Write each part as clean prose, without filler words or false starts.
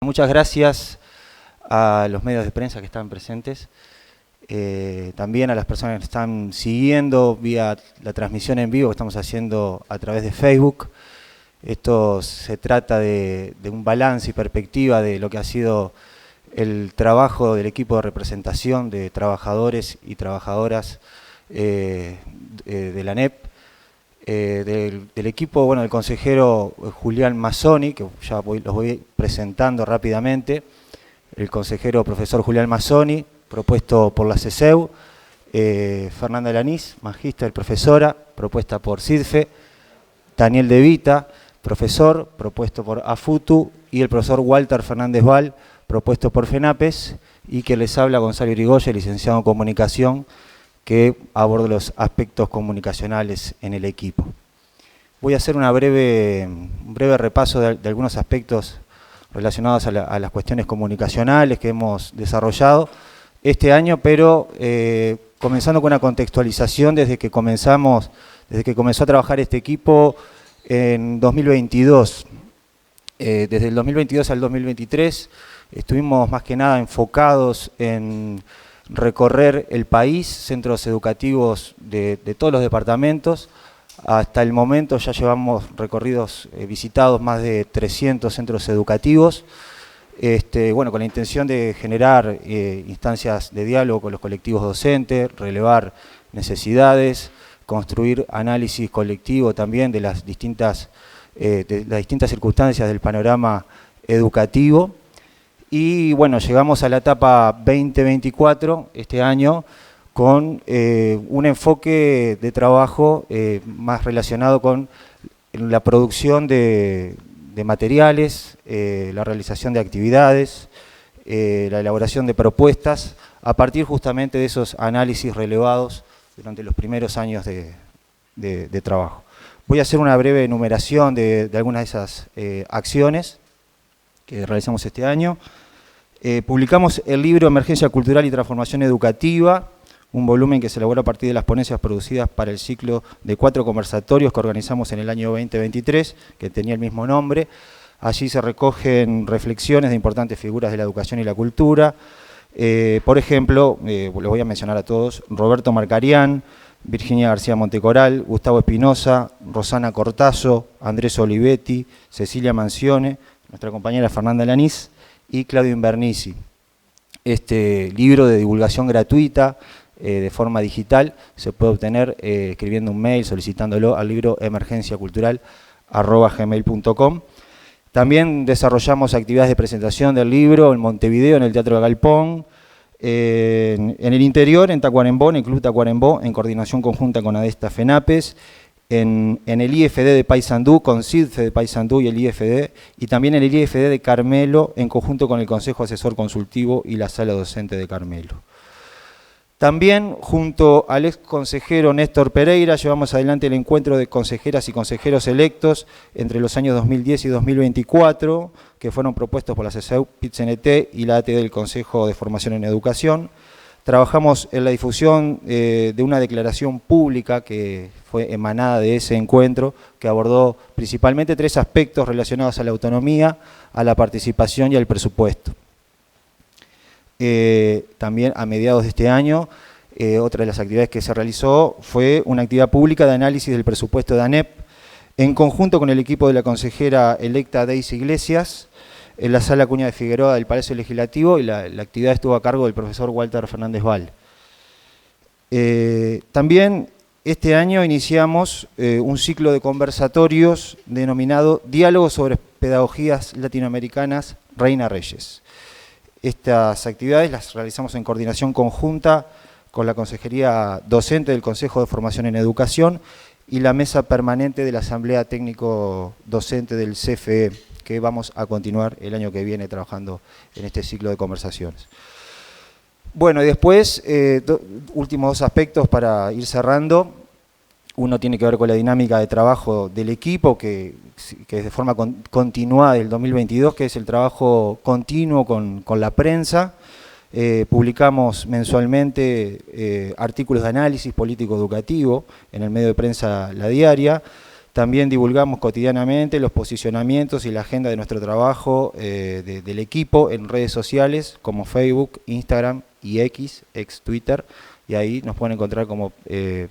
Muchas gracias a los medios de prensa que están presentes, también a las personas que están siguiendo vía la transmisión en vivo que estamos haciendo a través de Facebook. Esto se trata de un balance y perspectiva de lo que ha sido el trabajo del equipo de representación de trabajadores y trabajadoras de la ANEP, del equipo, bueno, del consejero Julián Mazzoni, que ya los voy presentando rápidamente, el consejero profesor Julián Mazzoni, propuesto por la CESEU, Fernanda Lanís, magíster, profesora, propuesta por CIDFE, Daniel De Vita, profesor, propuesto por AFUTU, y el profesor Walter Fernández Val, propuesto por FENAPES, y que les habla Gonzalo Irigoyen, licenciado en Comunicación, que aborda los aspectos comunicacionales en el equipo. Voy a hacer un breve repaso de algunos aspectos relacionados a las cuestiones comunicacionales que hemos desarrollado este año, pero comenzando con una contextualización desde que comenzó a trabajar este equipo en 2022. Desde el 2022 al 2023 estuvimos más que nada enfocados en recorrer el país, centros educativos de todos los departamentos. Hasta el momento ya llevamos recorridos visitados más de 300 centros educativos, bueno, con la intención de generar instancias de diálogo con los colectivos docentes, relevar necesidades, construir análisis colectivo también de las distintas circunstancias del panorama educativo. Y bueno, llegamos a la etapa 2024 este año con un enfoque de trabajo más relacionado con la producción de materiales, la realización de actividades, la elaboración de propuestas, a partir justamente de esos análisis relevados durante los primeros años de trabajo. Voy a hacer una breve enumeración de algunas de esas acciones que realizamos este año. Publicamos el libro Emergencia Cultural y Transformación Educativa, un volumen que se elaboró a partir de las ponencias producidas para el ciclo de 4 conversatorios que organizamos en el año 2023, que tenía el mismo nombre. Allí se recogen reflexiones de importantes figuras de la educación y la cultura. Por ejemplo, les voy a mencionar a todos: Roberto Marcarián, Virginia García Montecoral, Gustavo Espinosa, Rosana Cortazo, Andrés Olivetti, Cecilia Mancione, nuestra compañera Fernanda Lanís y Claudio Invernici. Este libro de divulgación gratuita de forma digital se puede obtener escribiendo un mail solicitándolo al libro emergenciacultural@gmail.com. También desarrollamos actividades de presentación del libro en Montevideo, en el Teatro de Galpón, en el interior, en Tacuarembó, en el Club Tacuarembó, en coordinación conjunta con ADESTA FENAPES, en el IFD de Paysandú, con CIDFE de Paysandú y el IFD, y también en el IFD de Carmelo, en conjunto con el Consejo Asesor Consultivo y la Sala Docente de Carmelo. También, junto al ex consejero Néstor Pereira, llevamos adelante el encuentro de consejeras y consejeros electos entre los años 2010 y 2024, que fueron propuestos por la CESEU, PIT-CNT y la ATD del Consejo de Formación en Educación. Trabajamos en la difusión de una declaración pública que fue emanada de ese encuentro, que abordó principalmente 3 aspectos relacionados a la autonomía, a la participación y al presupuesto. También a mediados de este año, otra de las actividades que se realizó fue una actividad pública de análisis del presupuesto de ANEP, en conjunto con el equipo de la consejera electa Deisy Iglesias, en la Sala Acuña de Figueroa del Palacio Legislativo, y la actividad estuvo a cargo del profesor Walter Fernández Val. También este año iniciamos un ciclo de conversatorios denominado Diálogos sobre Pedagogías Latinoamericanas Reina Reyes. Estas actividades las realizamos en coordinación conjunta con la Consejería Docente del Consejo de Formación en Educación y la Mesa Permanente de la Asamblea Técnico Docente del CFE, que vamos a continuar el año que viene trabajando en este ciclo de conversaciones. Bueno, y después, últimos 2 aspectos para ir cerrando. Uno tiene que ver con la dinámica de trabajo del equipo, que es de forma continuada del 2022, que es el trabajo continuo con la prensa. Publicamos mensualmente artículos de análisis político-educativo en el medio de prensa La Diaria. También divulgamos cotidianamente los posicionamientos y la agenda de nuestro trabajo del equipo en redes sociales como Facebook, Instagram y ex Twitter, y ahí nos pueden encontrar como en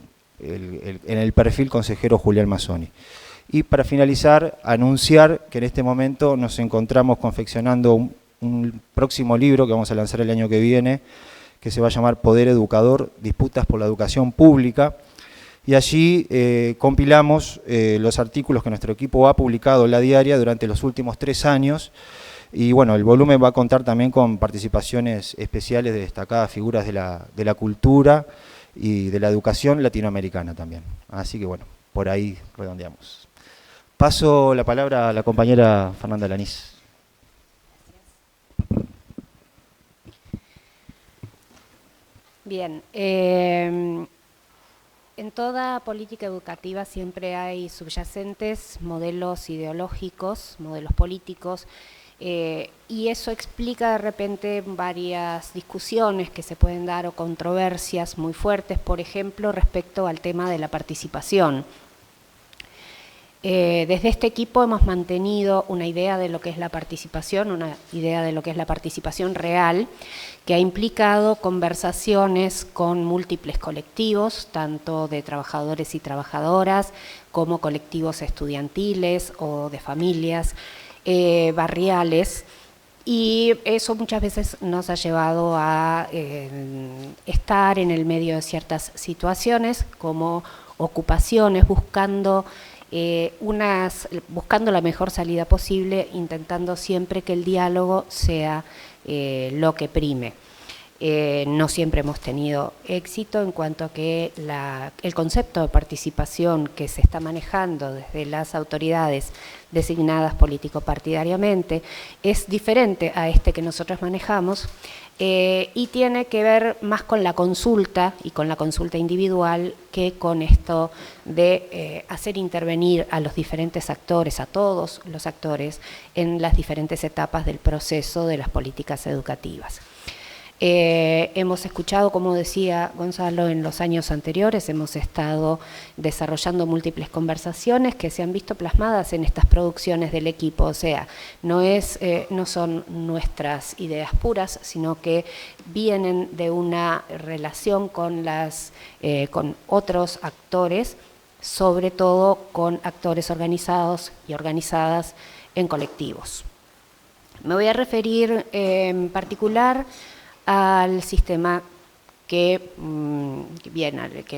el perfil consejero Julián Mazzoni. Y para finalizar, anunciar que en este momento nos encontramos confeccionando un próximo libro que vamos a lanzar el año que viene, que se va a llamar Poder Educador, Disputas por la Educación Pública, y allí compilamos los artículos que nuestro equipo ha publicado en La Diaria durante los últimos 3 años, y bueno, el volumen va a contar también con participaciones especiales de destacadas figuras de la cultura y de la educación latinoamericana también. Así que bueno, por ahí redondeamos. Paso la palabra a la compañera Fernanda Lanís. Bien, en toda política educativa siempre hay subyacentes modelos ideológicos, modelos políticos, y eso explica de repente varias discusiones que se pueden dar o controversias muy fuertes, por ejemplo, respecto al tema de la participación. Desde este equipo hemos mantenido una idea de lo que es la participación, una idea de lo que es la participación real, que ha implicado conversaciones con múltiples colectivos, tanto de trabajadores y trabajadoras, como colectivos estudiantiles o de familias, barriales, y eso muchas veces nos ha llevado a estar en el medio de ciertas situaciones, como ocupaciones, buscando la mejor salida posible, intentando siempre que el diálogo sea lo que prime. No siempre hemos tenido éxito en cuanto a que el concepto de participación que se está manejando desde las autoridades designadas político-partidariamente es diferente a este que nosotros manejamos, y tiene que ver más con la consulta y con la consulta individual que con esto de hacer intervenir a los diferentes actores, a todos los actores, en las diferentes etapas del proceso de las políticas educativas. Hemos escuchado, como decía Gonzalo, en los años anteriores, hemos estado desarrollando múltiples conversaciones que se han visto plasmadas en estas producciones del equipo, o sea, no son nuestras ideas puras, sino que vienen de una relación con otros actores, sobre todo con actores organizados y organizadas en colectivos. Me voy a referir en particular al sistema al que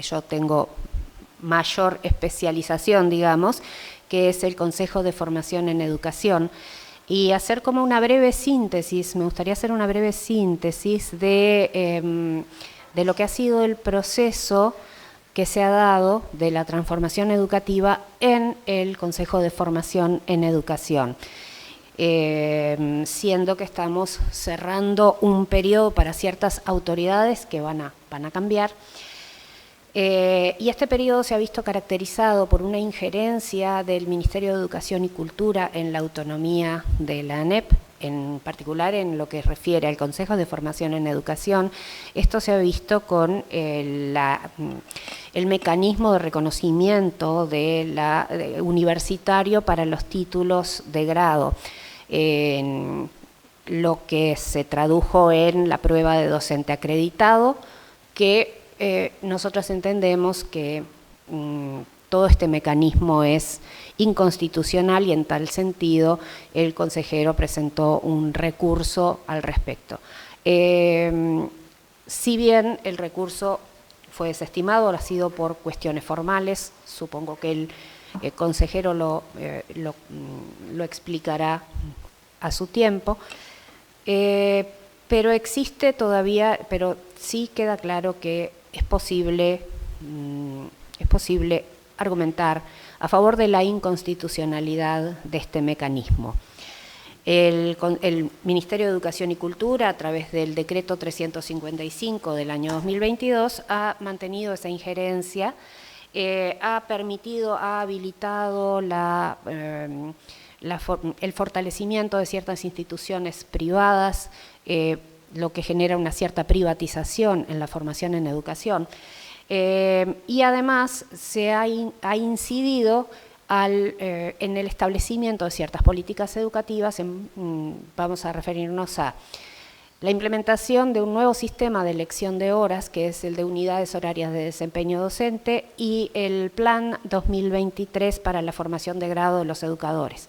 yo tengo mayor especialización, digamos, que es el Consejo de Formación en Educación, y hacer como una breve síntesis, me gustaría hacer una breve síntesis de lo que ha sido el proceso que se ha dado de la transformación educativa en el Consejo de Formación en Educación. Siendo que estamos cerrando un periodo para ciertas autoridades que van a cambiar, y este periodo se ha visto caracterizado por una injerencia del Ministerio de Educación y Cultura en la autonomía de la ANEP, en particular en lo que refiere al Consejo de Formación en Educación. Esto se ha visto con el mecanismo de reconocimiento universitario para los títulos de grado, en lo que se tradujo en la prueba de docente acreditado, que nosotros entendemos que todo este mecanismo es inconstitucional, y en tal sentido el consejero presentó un recurso al respecto. Si bien el recurso fue desestimado, ha sido por cuestiones formales, supongo que el consejero lo explicará a su tiempo, pero existe todavía, pero sí queda claro que es posible argumentar a favor de la inconstitucionalidad de este mecanismo. El Ministerio de Educación y Cultura, a través del decreto 355 del año 2022, ha mantenido esa injerencia, ha habilitado el fortalecimiento de ciertas instituciones privadas, lo que genera una cierta privatización en la formación en educación, y además se ha incidido en el establecimiento de ciertas políticas educativas. Vamos a referirnos a la implementación de un nuevo sistema de elección de horas, que es el de unidades horarias de desempeño docente, y el Plan 2023 para la formación de grado de los educadores.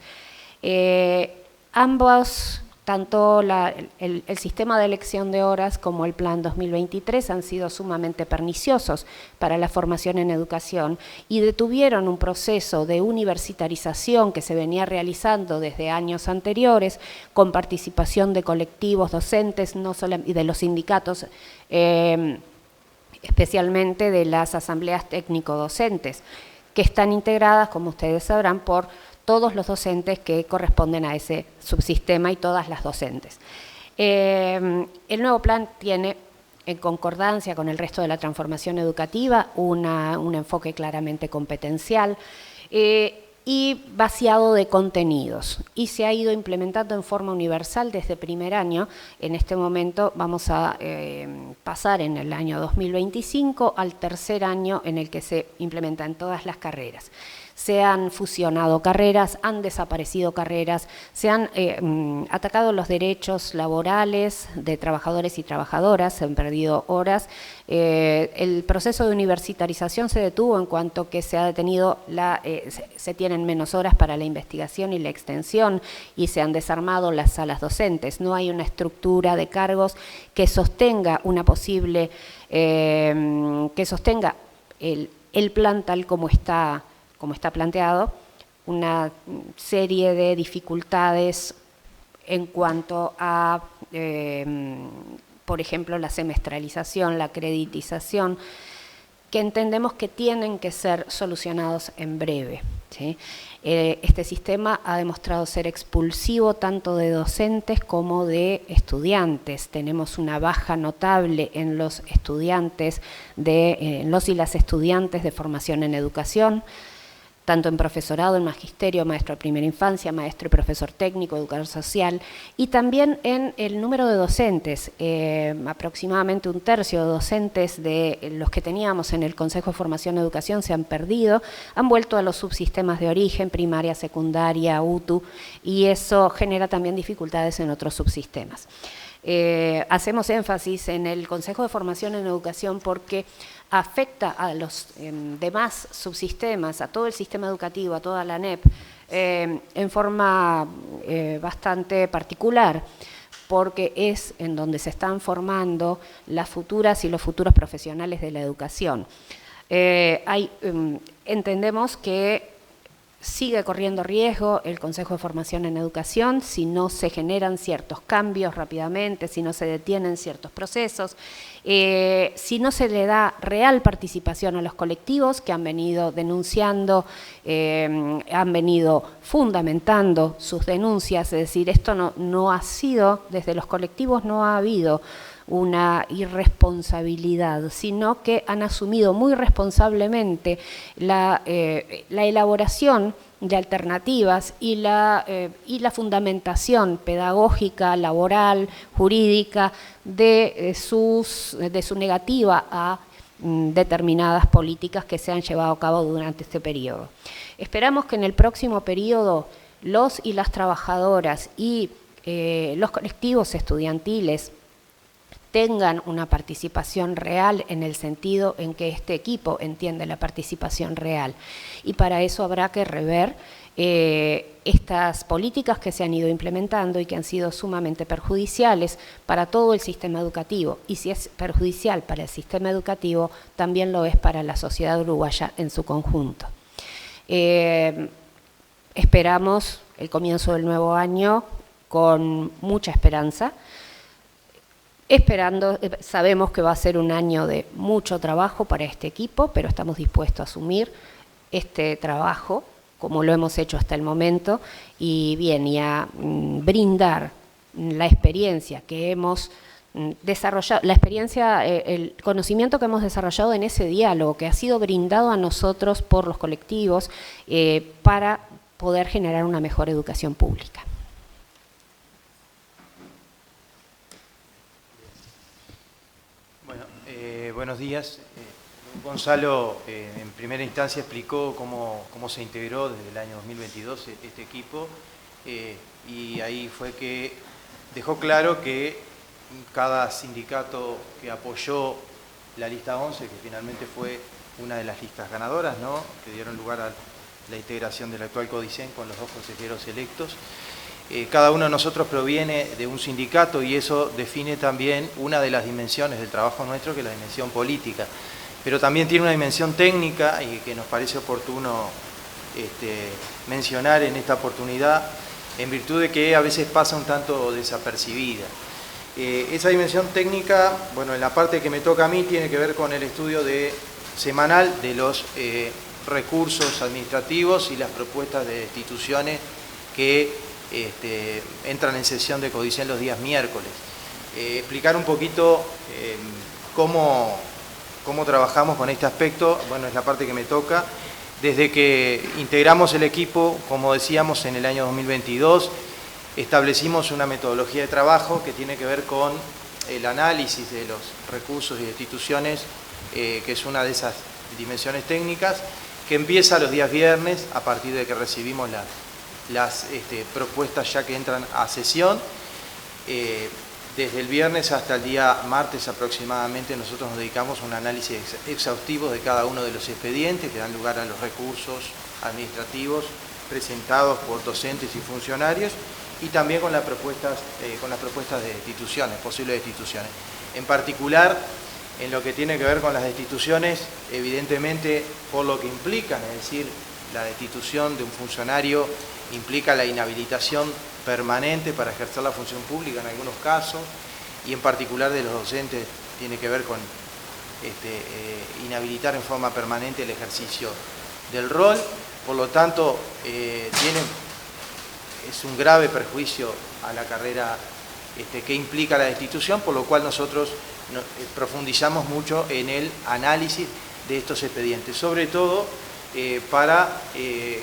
Ambos, tanto el sistema de elección de horas como el Plan 2023 han sido sumamente perniciosos para la formación en educación y detuvieron un proceso de universitarización que se venía realizando desde años anteriores, con participación de colectivos docentes no solo, y de los sindicatos, especialmente de las asambleas técnico-docentes, que están integradas, como ustedes sabrán, por todos los docentes que corresponden a ese subsistema y todas las docentes. El nuevo plan tiene, en concordancia con el resto de la transformación educativa, un enfoque claramente competencial y vaciado de contenidos, y se ha ido implementando en forma universal desde primer año. En este momento vamos a pasar en el año 2025 al tercer año en el que se implementa en todas las carreras. Se han fusionado carreras, han desaparecido carreras, se han atacado los derechos laborales de trabajadores y trabajadoras, se han perdido horas. El proceso de universitarización se detuvo en cuanto que se ha detenido, se tienen menos horas para la investigación y la extensión, y se han desarmado las salas docentes. No hay una estructura de cargos que sostenga una posible, que sostenga el plan tal como está planteado. Una serie de dificultades en cuanto a, por ejemplo, la semestralización, la acreditización, que entendemos que tienen que ser solucionados en breve, ¿sí? Este sistema ha demostrado ser expulsivo tanto de docentes como de estudiantes. Tenemos una baja notable en los estudiantes, los y las estudiantes de formación en educación, tanto en profesorado, en magisterio, maestro de primera infancia, maestro y profesor técnico, educador social, y también en el número de docentes. Aproximadamente un tercio de docentes de los que teníamos en el Consejo de Formación y Educación se han perdido, han vuelto a los subsistemas de origen, primaria, secundaria, UTU, y eso genera también dificultades en otros subsistemas. Hacemos énfasis en el Consejo de Formación en Educación porque afecta a los demás subsistemas, a todo el sistema educativo, a toda la ANEP, en forma bastante particular, porque es en donde se están formando las futuras y los futuros profesionales de la educación. Entendemos que sigue corriendo riesgo el Consejo de Formación en Educación si no se generan ciertos cambios rápidamente, si no se detienen ciertos procesos, si no se le da real participación a los colectivos que han venido denunciando, han venido fundamentando sus denuncias. Es decir, esto no ha sido, desde los colectivos no ha habido una irresponsabilidad, sino que han asumido muy responsablemente la elaboración de alternativas y la fundamentación pedagógica, laboral, jurídica de su negativa a determinadas políticas que se han llevado a cabo durante este periodo. Esperamos que en el próximo periodo los y las trabajadoras y los colectivos estudiantiles tengan una participación real, en el sentido en que este equipo entiende la participación real. Y para eso habrá que rever estas políticas que se han ido implementando y que han sido sumamente perjudiciales para todo el sistema educativo. Y si es perjudicial para el sistema educativo, también lo es para la sociedad uruguaya en su conjunto. Esperamos el comienzo del nuevo año con mucha esperanza. Sabemos que va a ser un año de mucho trabajo para este equipo, pero estamos dispuestos a asumir este trabajo como lo hemos hecho hasta el momento y a brindar la experiencia que hemos desarrollado, el conocimiento que hemos desarrollado en ese diálogo que ha sido brindado a nosotros por los colectivos para poder generar una mejor educación pública. Buenos días. Gonzalo, en primera instancia explicó cómo se integró desde el año 2022 este equipo, y ahí fue que dejó claro que cada sindicato que apoyó la lista 11, que finalmente fue una de las listas ganadoras, ¿no?, que dieron lugar a la integración del actual Codicen con los 2 consejeros electos. Cada uno de nosotros proviene de un sindicato y eso define también una de las dimensiones del trabajo nuestro, que es la dimensión política. Pero también tiene una dimensión técnica y que nos parece oportuno mencionar en esta oportunidad, en virtud de que a veces pasa un tanto desapercibida. Esa dimensión técnica, bueno, en la parte que me toca a mí, tiene que ver con el estudio semanal de los recursos administrativos y las propuestas de instituciones que entran en sesión de Codicen los días miércoles. Explicar un poquito cómo trabajamos con este aspecto. Bueno, es la parte que me toca. Desde que integramos el equipo, como decíamos, en el año 2022, establecimos una metodología de trabajo que tiene que ver con el análisis de los recursos y instituciones, que es una de esas dimensiones técnicas, que empieza los días viernes a partir de que recibimos las propuestas ya que entran a sesión. Desde el viernes hasta el día martes aproximadamente nosotros nos dedicamos a un análisis exhaustivo de cada uno de los expedientes que dan lugar a los recursos administrativos presentados por docentes y funcionarios, y también con las propuestas de instituciones, posibles instituciones. En particular, en lo que tiene que ver con las instituciones, evidentemente por lo que implican, es decir, la destitución de un funcionario implica la inhabilitación permanente para ejercer la función pública en algunos casos, y en particular de los docentes tiene que ver con inhabilitar en forma permanente el ejercicio del rol. Por lo tanto, es un grave perjuicio a la carrera que implica la destitución, por lo cual nosotros profundizamos mucho en el análisis de estos expedientes, sobre todo para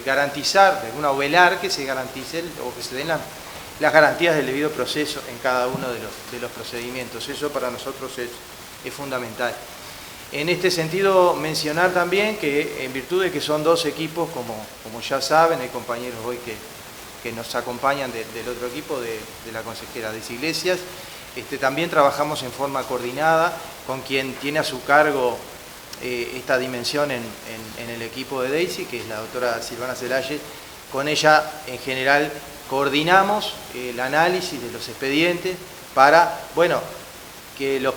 garantizar, o velar que se garanticen o que se den las garantías del debido proceso en cada uno de los procedimientos. Eso para nosotros es fundamental. En este sentido, mencionar también que en virtud de que son 2 equipos, como ya saben, hay compañeros hoy que nos acompañan del otro equipo, de la consejera Daisy Iglesias, también trabajamos en forma coordinada con quien tiene a su cargo esta dimensión en el equipo de Daisy, que es la doctora Silvana Celaye. Con ella, en general, coordinamos el análisis de los expedientes para, bueno, que los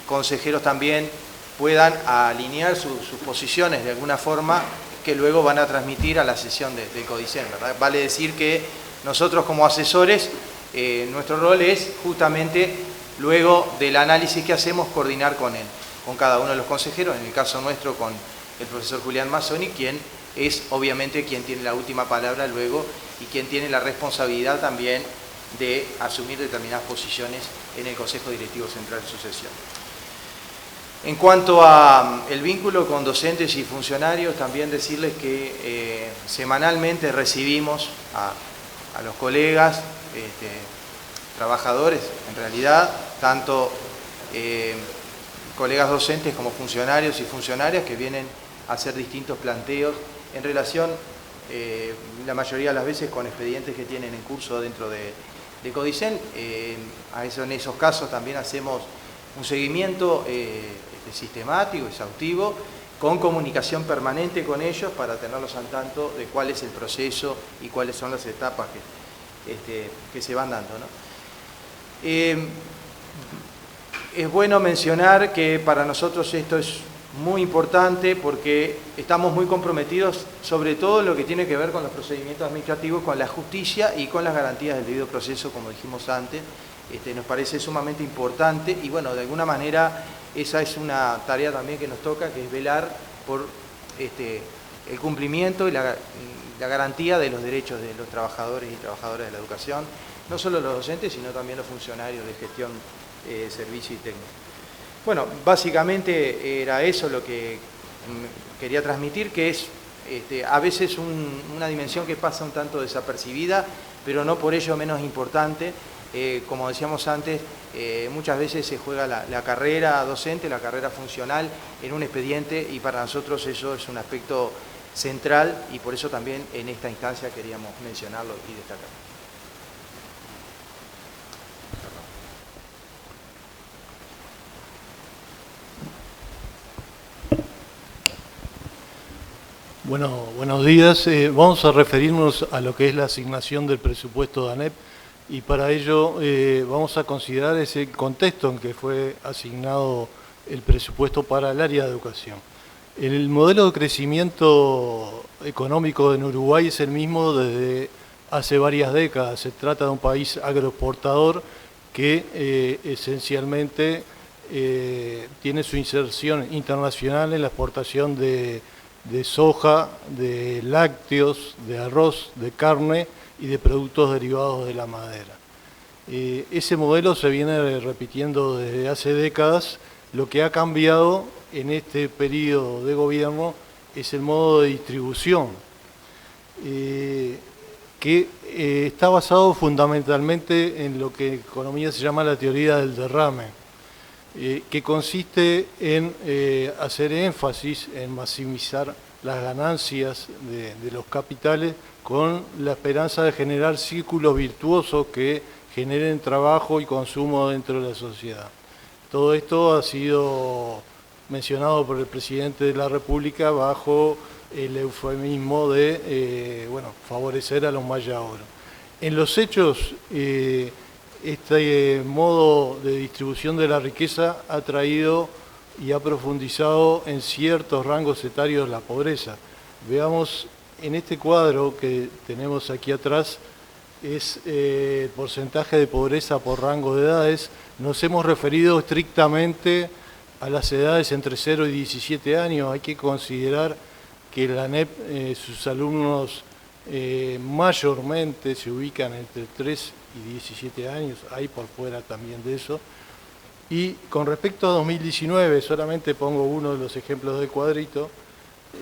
consejeros también puedan alinear sus posiciones de alguna forma, que luego van a transmitir a la sesión de Codicen, ¿verdad? Vale decir que nosotros como asesores, nuestro rol es justamente, luego del análisis que hacemos, coordinar con cada uno de los consejeros, en el caso nuestro con el profesor Julián Mazzoni, quien es obviamente quien tiene la última palabra luego y quien tiene la responsabilidad también de asumir determinadas posiciones en el Consejo Directivo Central de su sesión. En cuanto a el vínculo con docentes y funcionarios, también decirles que semanalmente recibimos a los colegas, trabajadores en realidad, tanto colegas docentes como funcionarios y funcionarias que vienen a hacer distintos planteos en relación, la mayoría de las veces, con expedientes que tienen en curso dentro de Codicen. En esos casos también hacemos un seguimiento sistemático, exhaustivo, con comunicación permanente con ellos para tenerlos al tanto de cuál es el proceso y cuáles son las etapas que se van dando, ¿no? Es bueno mencionar que para nosotros esto es muy importante porque estamos muy comprometidos, sobre todo en lo que tiene que ver con los procedimientos administrativos, con la justicia y con las garantías del debido proceso, como dijimos antes. Nos parece sumamente importante y, bueno, de alguna manera esa es una tarea también que nos toca, que es velar por el cumplimiento y la garantía de los derechos de los trabajadores y trabajadoras de la educación, no solo los docentes, sino también los funcionarios de gestión, servicio y técnico. Bueno, básicamente era eso lo que quería transmitir, que es a veces una dimensión que pasa un tanto desapercibida, pero no por ello menos importante, como decíamos antes, muchas veces se juega la carrera docente, la carrera funcional en un expediente, y para nosotros eso es un aspecto central, y por eso también en esta instancia queríamos mencionarlo y destacarlo. Bueno, buenos días. Vamos a referirnos a lo que es la asignación del presupuesto de ANEP, y para ello vamos a considerar ese contexto en que fue asignado el presupuesto para el área de educación. El modelo de crecimiento económico en Uruguay es el mismo desde hace varias décadas. Se trata de un país agroexportador que esencialmente tiene su inserción internacional en la exportación de soja, de lácteos, de arroz, de carne y de productos derivados de la madera. Ese modelo se viene repitiendo desde hace décadas. Lo que ha cambiado en este periodo de gobierno es el modo de distribución, que está basado fundamentalmente en lo que en economía se llama la teoría del derrame, que consiste en hacer énfasis en maximizar las ganancias de los capitales con la esperanza de generar círculos virtuosos que generen trabajo y consumo dentro de la sociedad. Todo esto ha sido mencionado por el presidente de la República bajo el eufemismo de favorecer a los mayores. En los hechos, este modo de distribución de la riqueza ha traído y ha profundizado en ciertos rangos etarios la pobreza. Veamos en este cuadro que tenemos aquí atrás, es el porcentaje de pobreza por rango de edades. Nos hemos referido estrictamente a las edades entre 0 y 17 años. Hay que considerar que la ANEP, sus alumnos mayormente se ubican entre 3 y 17 años, hay por fuera también de eso. Y con respecto a 2019, solamente pongo uno de los ejemplos del cuadrito,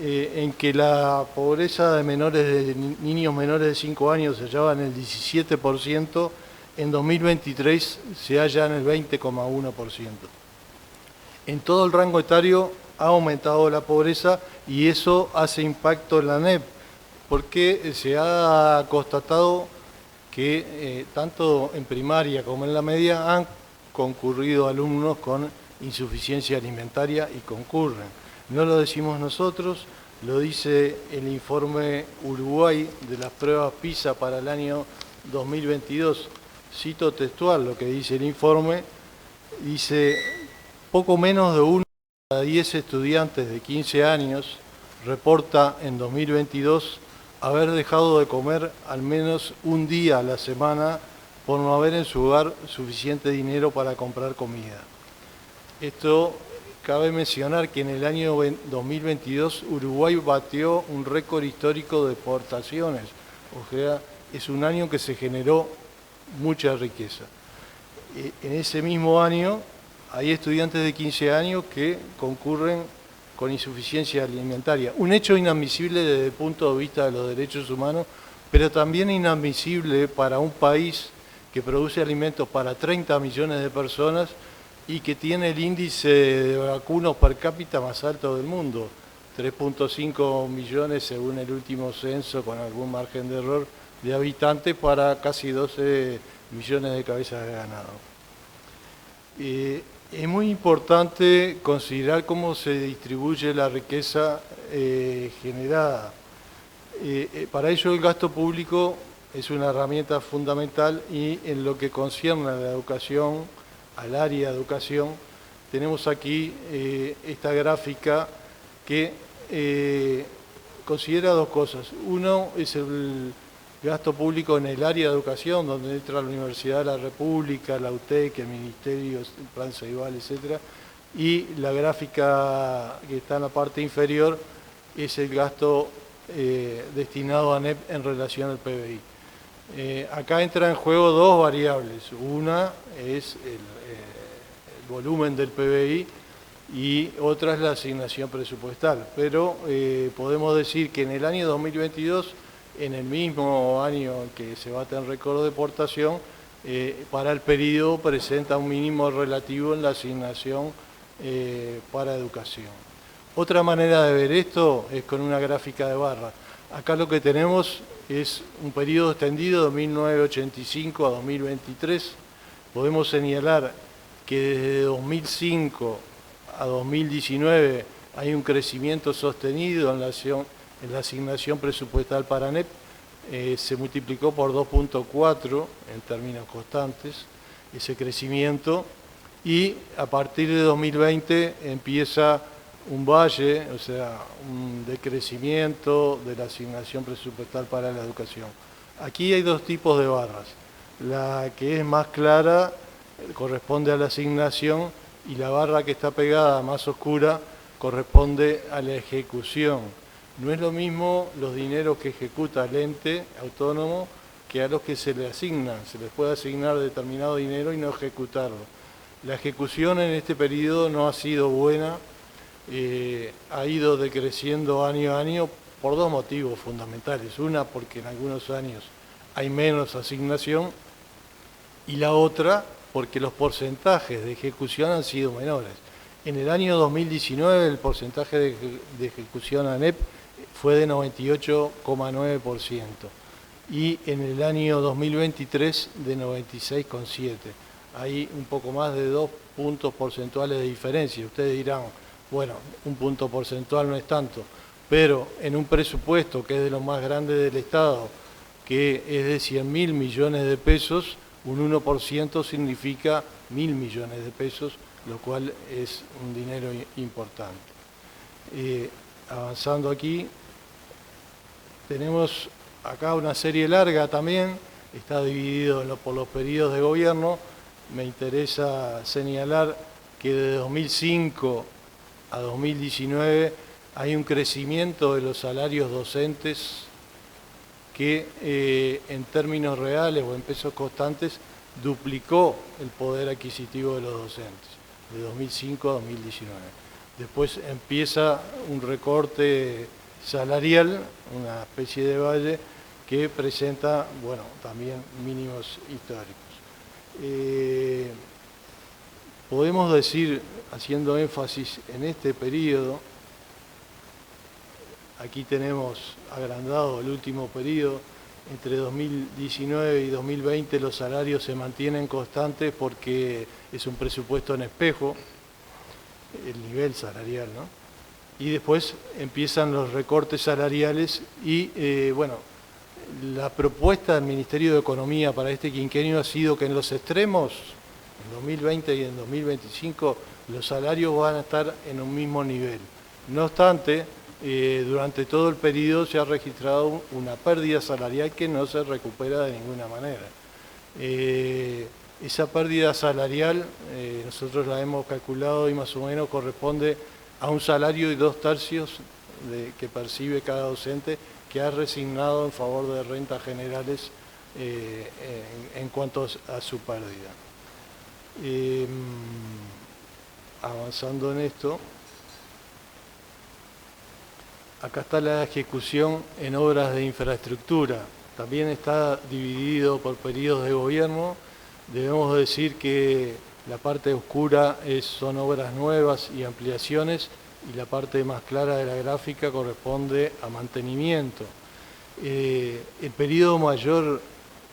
en que la pobreza de niños menores de 5 años se hallaba en el 17%, en 2023 se halla en el 20,1%. En todo el rango etario ha aumentado la pobreza, y eso hace impacto en la ANEP, porque se ha constatado que tanto en primaria como en la media han concurrido alumnos con insuficiencia alimentaria y concurren. No lo decimos nosotros, lo dice el informe Uruguay de las pruebas PISA para el año 2022. Cito textual lo que dice el informe, dice: poco menos de 1 de cada 10 estudiantes de 15 años reporta en 2022 haber dejado de comer al menos un día a la semana por no haber en su hogar suficiente dinero para comprar comida. Esto cabe mencionar que en el año 2022 Uruguay batió un récord histórico de exportaciones, o sea, es un año que se generó mucha riqueza. En ese mismo año hay estudiantes de 15 años que concurren con insuficiencia alimentaria. Un hecho inadmisible desde el punto de vista de los derechos humanos, pero también inadmisible para un país que produce alimentos para 30 millones de personas y que tiene el índice de vacunos per cápita más alto del mundo, 3.5 millones según el último censo, con algún margen de error, de habitantes para casi 12 millones de cabezas de ganado. Es muy importante considerar cómo se distribuye la riqueza generada. Para ello el gasto público es una herramienta fundamental, y en lo que concierne a la educación, al área de educación, tenemos aquí esta gráfica que considera dos cosas. Uno es el gasto público en el área de educación, donde entra la Universidad de la República, la UTEC, el Ministerio, el Plan Ceibal, etc. Y la gráfica que está en la parte inferior es el gasto destinado a ANEP en relación al PBI. Acá entra en juego dos variables. Una es el volumen del PBI y otra es la asignación presupuestal. Pero podemos decir que en el año 2022, en el mismo año en que se bate el récord de exportación, para el periodo presenta un mínimo relativo en la asignación para educación. Otra manera de ver esto es con una gráfica de barra. Acá lo que tenemos es un periodo extendido de 1985 a 2023. Podemos señalar que desde 2005 a 2019 hay un crecimiento sostenido en la asignación presupuestal para ANEP. Se multiplicó por 2.4 en términos constantes ese crecimiento, y a partir de 2020 empieza un valle, o sea, un decrecimiento de la asignación presupuestal para la educación. Aquí hay dos tipos de barras. La que es más clara corresponde a la asignación, y la barra que está pegada, más oscura, corresponde a la ejecución. No es lo mismo los dineros que ejecuta el ente autónomo que a los que se le asignan. Se les puede asignar determinado dinero y no ejecutarlo. La ejecución en este periodo no ha sido buena, ha ido decreciendo año a año por dos motivos fundamentales. Una, porque en algunos años hay menos asignación, y la otra, porque los porcentajes de ejecución han sido menores. En el año 2019 el porcentaje de ejecución ANEP fue de 98,9% y en el año 2023 de 96,7%. Hay un poco más de 2 puntos porcentuales de diferencia. Ustedes dirán, bueno, un punto porcentual no es tanto, pero en un presupuesto que es de los más grandes del Estado, que es de 100.000 millones de pesos, un 1% significa 1.000 millones de pesos, lo cual es un dinero importante. Avanzando aquí, tenemos acá una serie larga también, está dividido por los periodos de gobierno. Me interesa señalar que de 2005 a 2019 hay un crecimiento de los salarios docentes que en términos reales o en pesos constantes duplicó el poder adquisitivo de los docentes, de 2005 a 2019. Después empieza un recorte salarial, una especie de valle que presenta, bueno, también mínimos históricos. Podemos decir, haciendo énfasis en este periodo, aquí tenemos agrandado el último periodo, entre 2019 y 2020 los salarios se mantienen constantes porque es un presupuesto en espejo, el nivel salarial, ¿no? Y después empiezan los recortes salariales y, bueno, la propuesta del Ministerio de Economía para este quinquenio ha sido que en los extremos, en 2020 y en 2025, los salarios van a estar en un mismo nivel. No obstante, durante todo el periodo se ha registrado una pérdida salarial que no se recupera de ninguna manera. Esa pérdida salarial nosotros la hemos calculado y más o menos corresponde a un salario y 2/3 que percibe cada docente que ha resignado en favor de rentas generales en cuanto a su pérdida. Avanzando en esto, acá está la ejecución en obras de infraestructura. También está dividido por periodos de gobierno. Debemos decir que la parte oscura son obras nuevas y ampliaciones, y la parte más clara de la gráfica corresponde a mantenimiento. El periodo mayor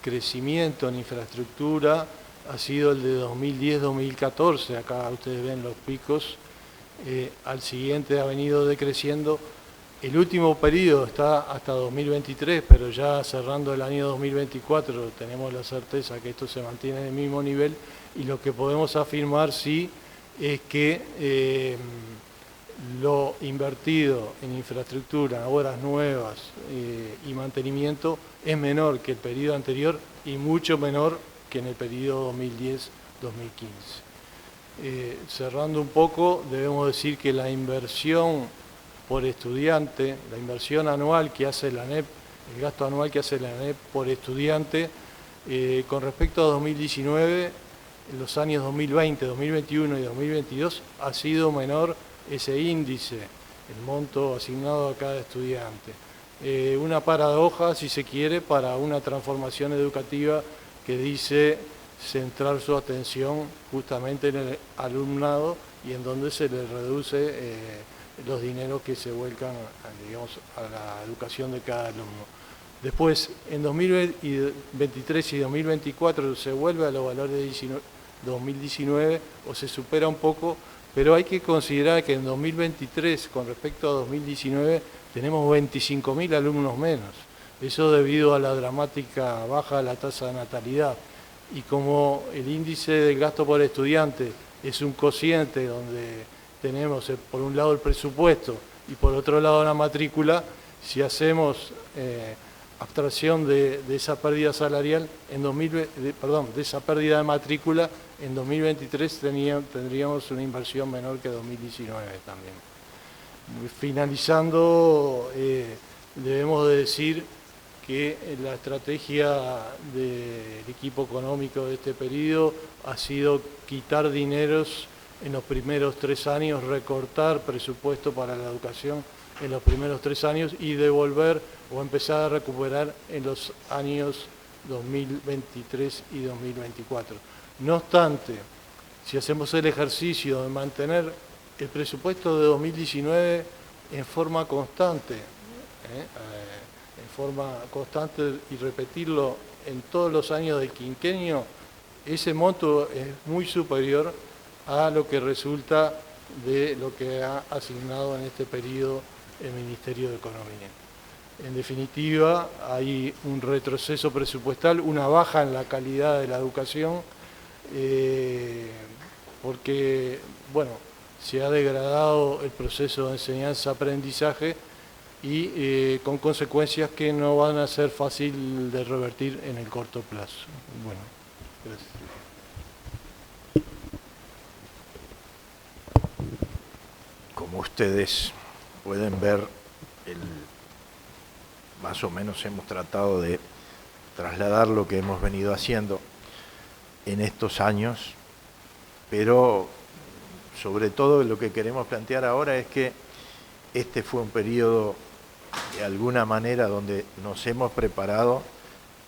crecimiento en infraestructura ha sido el de 2010-2014, acá ustedes ven los picos, al siguiente ha venido decreciendo. El último periodo está hasta 2023, pero ya cerrando el año 2024 tenemos la certeza que esto se mantiene en el mismo nivel, y lo que podemos afirmar sí es que lo invertido en infraestructura, obras nuevas y mantenimiento es menor que el periodo anterior y mucho menor que en el periodo 2010-2015. Cerrando un poco, debemos decir que la inversión por estudiante, la inversión anual que hace la ANEP, el gasto anual que hace la ANEP por estudiante, con respecto a 2019, en los años 2020, 2021 y 2022 ha sido menor ese índice, el monto asignado a cada estudiante. Una paradoja, si se quiere, para una transformación educativa que dice centrar su atención justamente en el alumnado y en donde se le reduce los dineros que se vuelcan, digamos, a la educación de cada alumno. Después, en 2023 y 2024 se vuelve a los valores de 2019 o se supera un poco, pero hay que considerar que en 2023, con respecto a 2019, tenemos 25.000 alumnos menos. Eso debido a la dramática baja de la tasa de natalidad. Y como el índice del gasto por estudiante es un cociente donde tenemos por un lado el presupuesto y por otro lado la matrícula, si hacemos abstracción de esa pérdida salarial, de esa pérdida de matrícula, en 2023 tendríamos una inversión menor que 2019 también. Finalizando, debemos de decir que la estrategia del equipo económico de este periodo ha sido quitar dineros en los primeros 3 años, recortar presupuesto para la educación en los primeros 3 años y devolver o empezar a recuperar en los años 2023 y 2024. No obstante, si hacemos el ejercicio de mantener el presupuesto de 2019 en forma constante, y repetirlo en todos los años del quinquenio, ese monto es muy superior a lo que resulta de lo que ha asignado en este periodo el Ministerio de Economía. En definitiva, hay un retroceso presupuestal, una baja en la calidad de la educación, porque, bueno, se ha degradado el proceso de enseñanza-aprendizaje y con consecuencias que no van a ser fácil de revertir en el corto plazo. Bueno, gracias. Como ustedes pueden ver, más o menos hemos tratado de trasladar lo que hemos venido haciendo en estos años, pero sobre todo lo que queremos plantear ahora es que este fue un periodo de alguna manera donde nos hemos preparado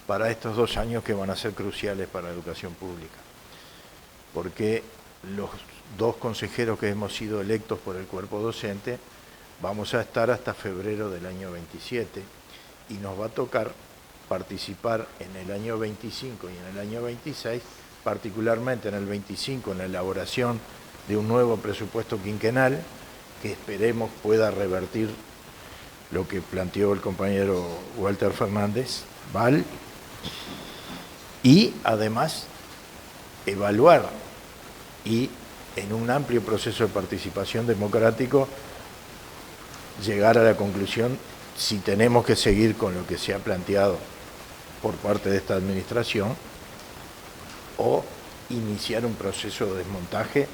para estos 2 años que van a ser cruciales para la educación pública, porque los 2 consejeros que hemos sido electos por el cuerpo docente vamos a estar hasta febrero del año 27 y nos va a tocar participar en el año 25 y en el año 26, particularmente en el 25 en la elaboración de un nuevo presupuesto quinquenal que esperemos pueda revertir lo que planteó el compañero Walter Fernández, Val, y además evaluar y en un amplio proceso de participación democrático llegar a la conclusión si tenemos que seguir con lo que se ha planteado por parte de esta administración o iniciar un proceso de desmontaje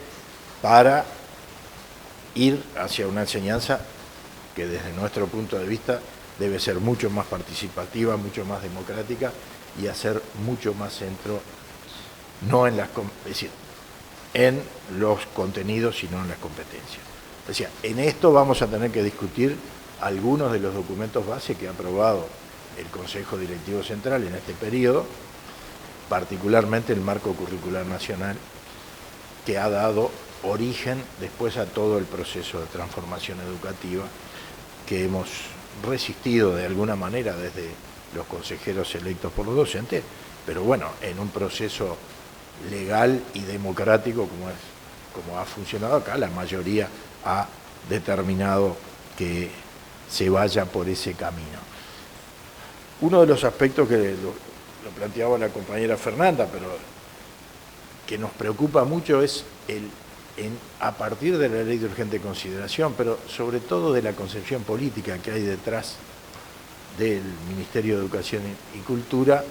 para ir hacia una enseñanza que desde nuestro punto de vista debe ser mucho más participativa, mucho más democrática y hacer mucho más centro, no en las, es decir, en los contenidos, sino en las competencias. O sea, en esto vamos a tener que discutir algunos de los documentos base que ha aprobado el Consejo Directivo Central en este periodo, particularmente el marco curricular nacional, que ha dado origen después a todo el proceso de transformación educativa que hemos resistido de alguna manera desde los consejeros electos por los docentes, pero bueno, en un proceso legal y democrático como ha funcionado acá, la mayoría ha determinado que se vaya por ese camino. Uno de los aspectos que lo planteaba la compañera Fernanda, pero que nos preocupa mucho es a partir de la ley de urgente consideración, pero sobre todo de la concepción política que hay detrás del Ministerio de Educación y Cultura,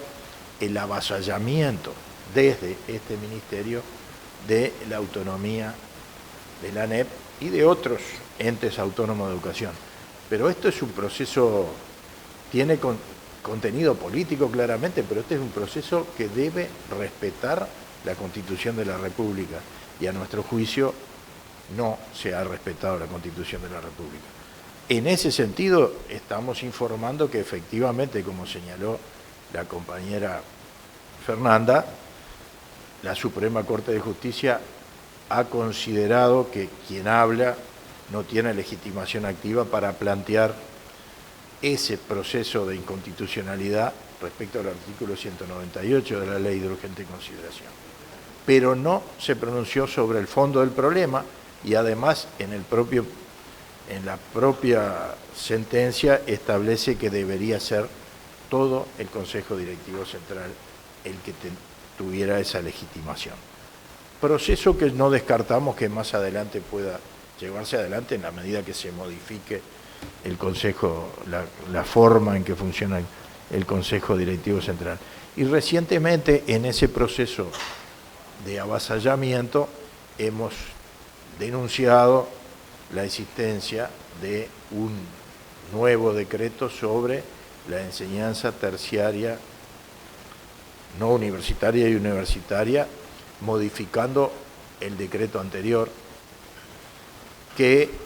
el avasallamiento desde este ministerio de la autonomía de la ANEP y de otros entes autónomos de educación. Pero esto es un proceso, tiene contenido político claramente, pero este es un proceso que debe respetar la Constitución de la República y a nuestro juicio no se ha respetado la Constitución de la República. En ese sentido estamos informando que efectivamente, como señaló la compañera Fernanda, la Suprema Corte de Justicia ha considerado que quien habla no tiene legitimación activa para plantear ese proceso de inconstitucionalidad respecto al artículo 198 de la Ley de Urgente Consideración. Pero no se pronunció sobre el fondo del problema y además en la propia sentencia establece que debería ser todo el Consejo Directivo Central el que tuviera esa legitimación. Proceso que no descartamos que más adelante pueda llevarse adelante en la medida que se modifique el Consejo, la forma en que funciona el Consejo Directivo Central. Y recientemente en ese proceso de avasallamiento hemos denunciado la existencia de un nuevo decreto sobre la enseñanza terciaria, no universitaria y universitaria, modificando el decreto anterior que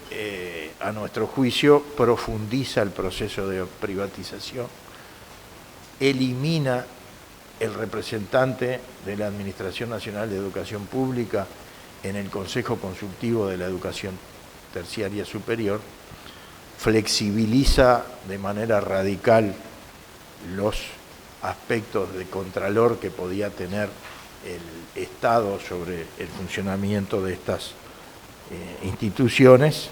a nuestro juicio profundiza el proceso de privatización, elimina el representante de la Administración Nacional de Educación Pública en el Consejo Consultivo de la Educación Terciaria Superior, flexibiliza de manera radical los aspectos de contralor que podía tener el Estado sobre el funcionamiento de estas instituciones,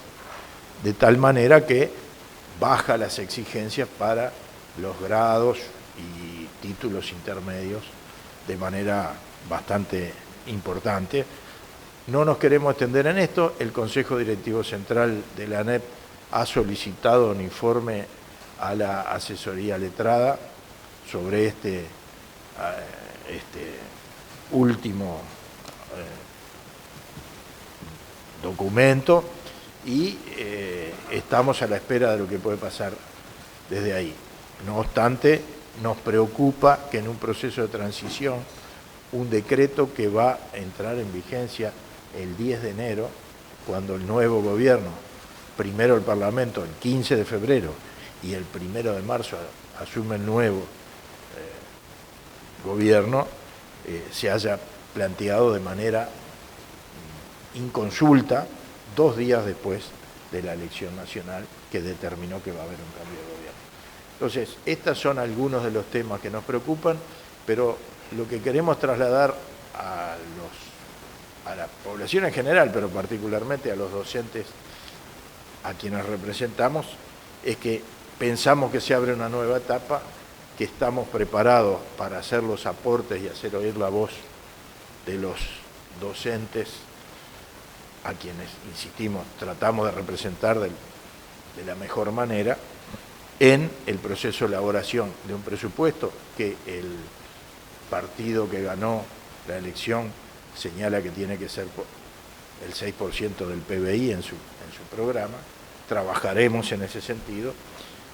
de tal manera que baja las exigencias para los grados y títulos intermedios de manera bastante importante. No nos queremos extender en esto. El Consejo Directivo Central de la ANEP ha solicitado un informe a la asesoría letrada sobre este último documento y estamos a la espera de lo que puede pasar desde ahí. No obstante, nos preocupa que en un proceso de transición, un decreto que va a entrar en vigencia el 10 de enero, cuando el nuevo gobierno, primero el Parlamento, el 15 de febrero, y el 1 de marzo asume el nuevo gobierno, se haya planteado de manera inconsulta 2 días después de la elección nacional que determinó que va a haber un cambio de gobierno. Entonces, estos son algunos de los temas que nos preocupan, pero lo que queremos trasladar a la población en general, pero particularmente a los docentes a quienes representamos, es que pensamos que se abre una nueva etapa, que estamos preparados para hacer los aportes y hacer oír la voz de los docentes a quienes, insistimos, tratamos de representar de la mejor manera en el proceso de elaboración de un presupuesto que el partido que ganó la elección señala que tiene que ser el 6% del PBI en su programa. Trabajaremos en ese sentido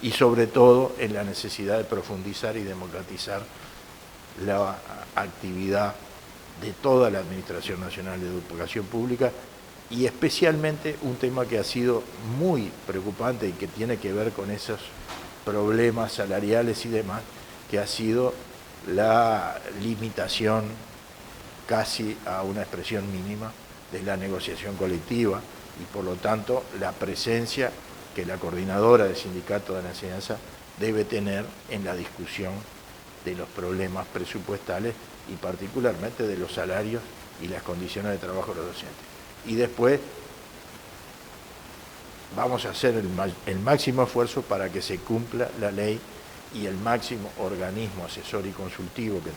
y sobre todo en la necesidad de profundizar y democratizar la actividad de toda la Administración Nacional de Educación Pública y especialmente un tema que ha sido muy preocupante y que tiene que ver con esos problemas salariales y demás, que ha sido la limitación casi a una expresión mínima de la negociación colectiva y por lo tanto la presencia que la coordinadora del Sindicato de la Enseñanza debe tener en la discusión de los problemas presupuestales y particularmente de los salarios y las condiciones de trabajo de los docentes. Y después vamos a hacer el máximo esfuerzo para que se cumpla la ley y el máximo organismo asesor y consultivo que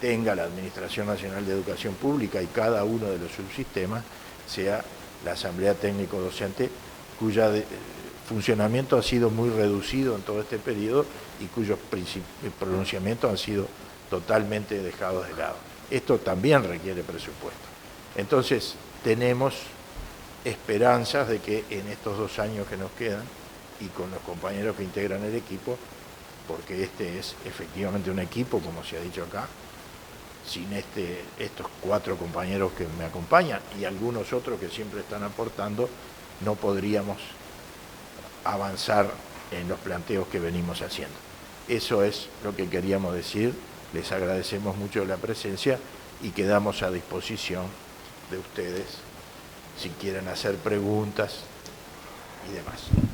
tenga la Administración Nacional de Educación Pública y cada uno de los subsistemas sea la Asamblea Técnico Docente, cuyo funcionamiento ha sido muy reducido en todo este periodo y cuyos pronunciamientos han sido totalmente dejados de lado. Esto también requiere presupuesto. Entonces, tenemos esperanzas de que en estos 2 años que nos quedan y con los compañeros que integran el equipo, porque este es efectivamente un equipo, como se ha dicho acá, sin estos 4 compañeros que me acompañan y algunos otros que siempre están aportando, no podríamos avanzar en los planteos que venimos haciendo. Eso es lo que queríamos decir les agradecemos mucho la presencia y quedamos a disposición de ustedes si quieren hacer preguntas y demás.